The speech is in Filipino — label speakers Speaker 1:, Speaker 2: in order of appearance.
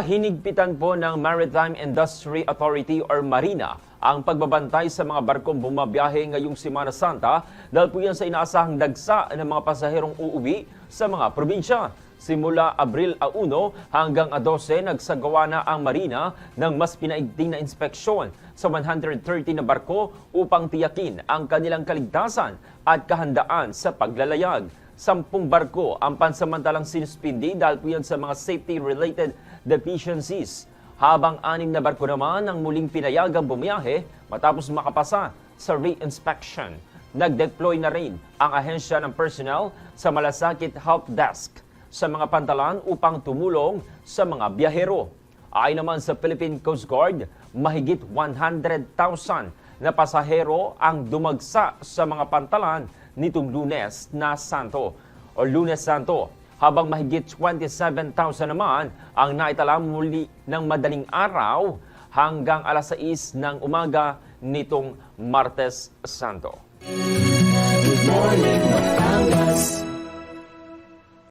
Speaker 1: Hinigpitan po ng Maritime Industry Authority or Marina ang pagbabantay sa mga barkong bumabiyahe ngayong Semana Santa dahil po yan sa inaasahang dagsa ng mga pasaherong uuwi sa mga probinsya. Simula Abril 1 hanggang 12, nagsagawa na ang Marina ng mas pinaigting na inspeksyon sa 130 na barko upang tiyakin ang kanilang kaligtasan at kahandaan sa paglalayag. 10 barko ang pansamantalang sinuspindi dahil po yan sa mga safety-related deficiencies, habang 6 na barko naman ang muling pinayagang bumiyahe matapos makapasa sa re-inspection. Nag-deploy na rin ang ahensya ng personnel sa Malasakit Help Desk sa mga pantalan upang tumulong sa mga biyahero. Ayon naman sa Philippine Coast Guard, mahigit 100,000 na pasahero ang dumagsa sa mga pantalan nitong Lunes Santo, habang mahigit 27,000 naman ang naitala muli ng madaling araw hanggang alas 6 ng umaga nitong Martes Santo.